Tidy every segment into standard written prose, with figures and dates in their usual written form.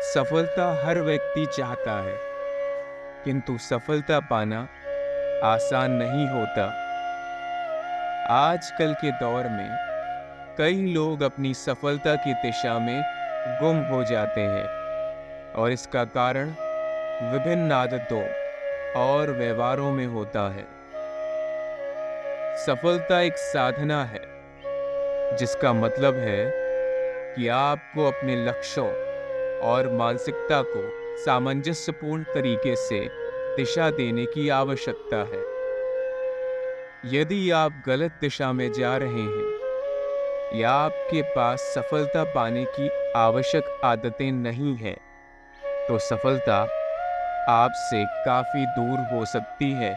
सफलता हर व्यक्ति चाहता है, किंतु सफलता पाना आसान नहीं होता। आजकल के दौर में कई लोग अपनी सफलता की दिशा में गुम हो जाते हैं और इसका कारण विभिन्न आदतों और व्यवहारों में होता है। सफलता एक साधना है, जिसका मतलब है कि आपको अपने लक्ष्यों और मानसिकता को सामंजस्यपूर्ण तरीके से दिशा देने की आवश्यकता है। यदि आप गलत दिशा में जा रहे हैं या आपके पास सफलता पाने की आवश्यक आदतें नहीं हैं, तो सफलता आपसे काफी दूर हो सकती है।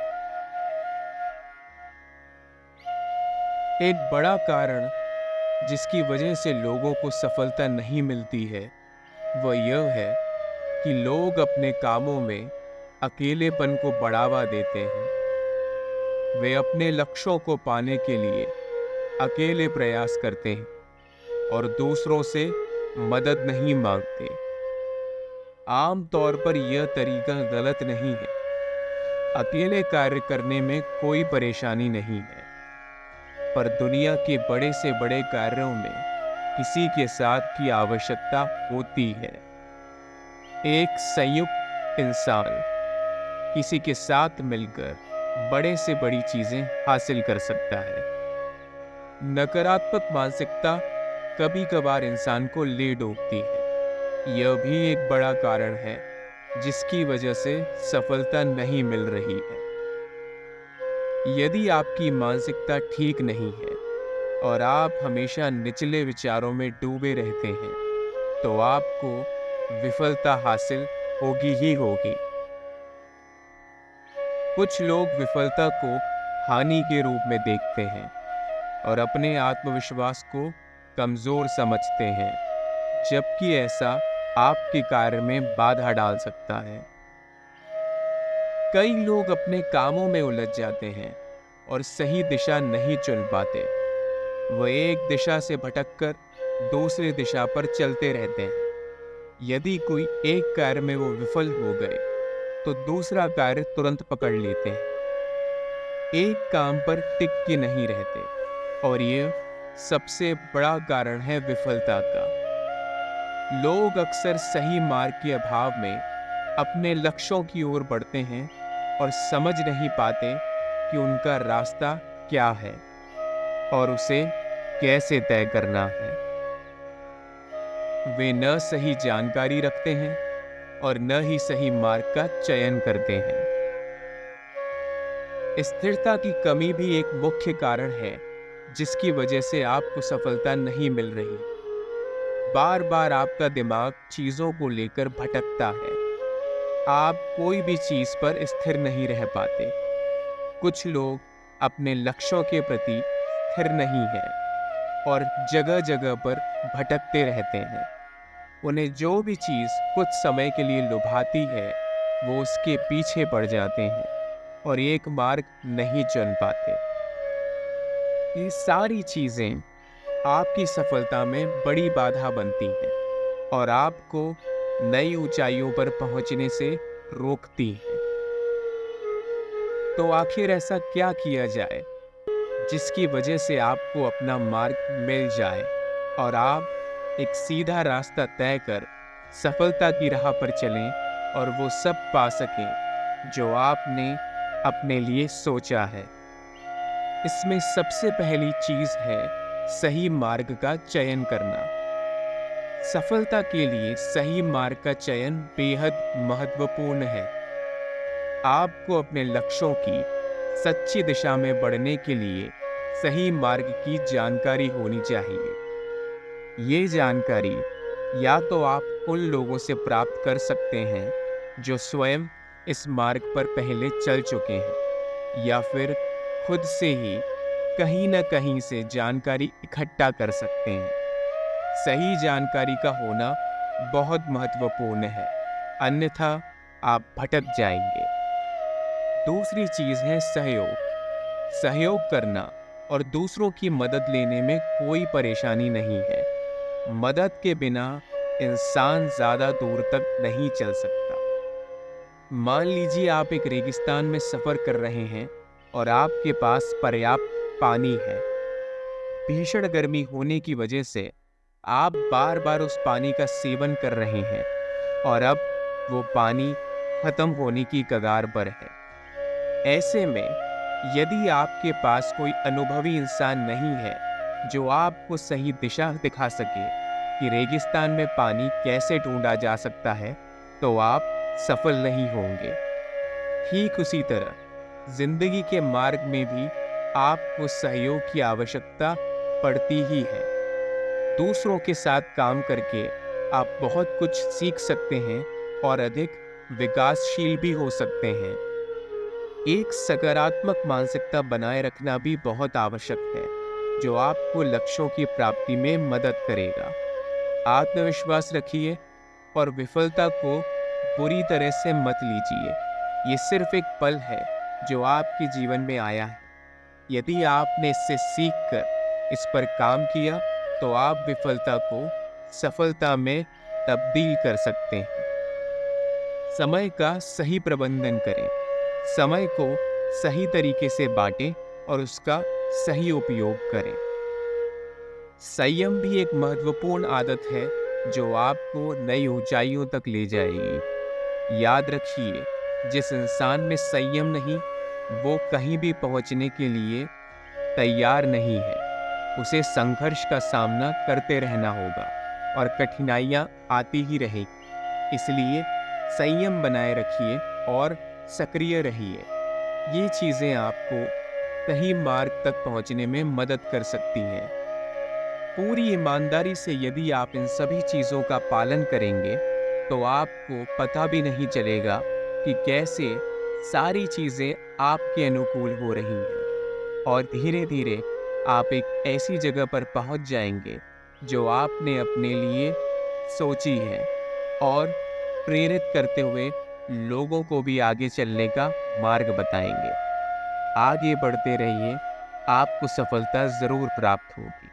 एक बड़ा कारण जिसकी वजह से लोगों को सफलता नहीं मिलती है, वह यह है कि लोग अपने कामों में अकेलेपन को बढ़ावा देते हैं। वे अपने लक्ष्यों को पाने के लिए अकेले प्रयास करते हैं और दूसरों से मदद नहीं मांगते। आम तौर पर यह तरीका गलत नहीं है। अकेले कार्य करने में कोई परेशानी नहीं है, पर दुनिया के बड़े से बड़े कार्यों में किसी के साथ की आवश्यकता होती है। एक संयुक्त इंसान किसी के साथ मिलकर बड़े से बड़ी चीजें हासिल कर सकता है। नकारात्मक मानसिकता कभी कभार इंसान को ले डूबती है। यह भी एक बड़ा कारण है जिसकी वजह से सफलता नहीं मिल रही है। यदि आपकी मानसिकता ठीक नहीं है और आप हमेशा निचले विचारों में डूबे रहते हैं, तो आपको विफलता हासिल होगी ही होगी। कुछ लोग विफलता को हानि के रूप में देखते हैं और अपने आत्मविश्वास को कमजोर समझते हैं, जबकि ऐसा आपके कार्य में बाधा डाल सकता है। कई लोग अपने कामों में उलझ जाते हैं और सही दिशा नहीं चुन पाते। वह एक दिशा से भटककर दूसरी दिशा पर चलते रहते हैं। यदि कोई एक कार्य में वो विफल हो गए, तो दूसरा कार्य तुरंत पकड़ लेते हैं। एक काम पर टिक के नहीं रहते और यह सबसे बड़ा कारण है विफलता का। लोग अक्सर सही मार्ग के अभाव में अपने लक्ष्यों की ओर बढ़ते हैं और समझ नहीं पाते कि उनका रास्ता क्या है और उसे कैसे तय करना है। वे न सही जानकारी रखते हैं और न ही सही मार्ग का चयन करते हैं। स्थिरता की कमी भी एक मुख्य कारण है जिसकी वजह से आपको सफलता नहीं मिल रही। बार बार आपका दिमाग चीजों को लेकर भटकता है। आप कोई भी चीज पर स्थिर नहीं रह पाते। कुछ लोग अपने लक्ष्यों के प्रति स्थिर नहीं हैं और जगह जगह पर भटकते रहते हैं। उन्हें जो भी चीज कुछ समय के लिए लुभाती है, वो उसके पीछे पड़ जाते हैं और एक मार्ग नहीं चुन पाते। ये सारी चीजें आपकी सफलता में बड़ी बाधा बनती हैं और आपको नई ऊंचाइयों पर पहुंचने से रोकती हैं। तो आखिर ऐसा क्या किया जाए जिसकी वजह से आपको अपना मार्ग मिल जाए और आप एक सीधा रास्ता तय कर सफलता की राह पर चलें और वो सब पा सकें जो आपने अपने लिए सोचा है। इसमें सबसे पहली चीज है सही मार्ग का चयन करना। सफलता के लिए सही मार्ग का चयन बेहद महत्वपूर्ण है। आपको अपने लक्ष्यों की सच्ची दिशा में बढ़ने के लिए सही मार्ग की जानकारी होनी चाहिए। ये जानकारी या तो आप उन लोगों से प्राप्त कर सकते हैं जो स्वयं इस मार्ग पर पहले चल चुके हैं, या फिर खुद से ही कहीं न कहीं से जानकारी इकट्ठा कर सकते हैं। सही जानकारी का होना बहुत महत्वपूर्ण है, अन्यथा आप भटक जाएंगे। दूसरी चीज है सहयोग। सहयोग करना और दूसरों की मदद लेने में कोई परेशानी नहीं है। मदद के बिना इंसान ज़्यादा दूर तक नहीं चल सकता। मान लीजिए आप एक रेगिस्तान में सफ़र कर रहे हैं और आपके पास पर्याप्त पानी है। भीषण गर्मी होने की वजह से आप बार बार उस पानी का सेवन कर रहे हैं और अब वो पानी खत्म होने की कगार पर है। ऐसे में यदि आपके पास कोई अनुभवी इंसान नहीं है जो आपको सही दिशा दिखा सके कि रेगिस्तान में पानी कैसे ढूंढा जा सकता है, तो आप सफल नहीं होंगे। ठीक उसी तरह जिंदगी के मार्ग में भी आपको सहयोग की आवश्यकता पड़ती ही है। दूसरों के साथ काम करके आप बहुत कुछ सीख सकते हैं और अधिक विकासशील भी हो सकते हैं। एक सकारात्मक मानसिकता बनाए रखना भी बहुत आवश्यक है, जो आपको लक्ष्यों की प्राप्ति में मदद करेगा। आत्मविश्वास रखिए और विफलता को बुरी तरह से मत लीजिए। ये सिर्फ एक पल है जो आपके जीवन में आया है। यदि आपने इससे सीखकर इस पर काम किया, तो आप विफलता को सफलता में तब्दील कर सकते हैं। समय का सही प्रबंधन करें। समय को सही तरीके से बांटें और उसका सही उपयोग करें। संयम भी एक महत्वपूर्ण आदत है जो आपको नई ऊंचाइयों तक ले जाएगी। याद रखिए, जिस इंसान में संयम नहीं, वो कहीं भी पहुंचने के लिए तैयार नहीं है। उसे संघर्ष का सामना करते रहना होगा और कठिनाइयां आती ही रहेगी। इसलिए संयम बनाए रखिए और सक्रिय रहिए। ये चीज़ें आपको सही मार्ग तक पहुंचने में मदद कर सकती हैं। पूरी ईमानदारी से यदि आप इन सभी चीज़ों का पालन करेंगे, तो आपको पता भी नहीं चलेगा कि कैसे सारी चीज़ें आपके अनुकूल हो रही हैं और धीरे धीरे आप एक ऐसी जगह पर पहुंच जाएंगे जो आपने अपने लिए सोची है, और प्रेरित करते हुए लोगों को भी आगे चलने का मार्ग बताएंगे। आगे बढ़ते रहिए, आपको सफलता ज़रूर प्राप्त होगी।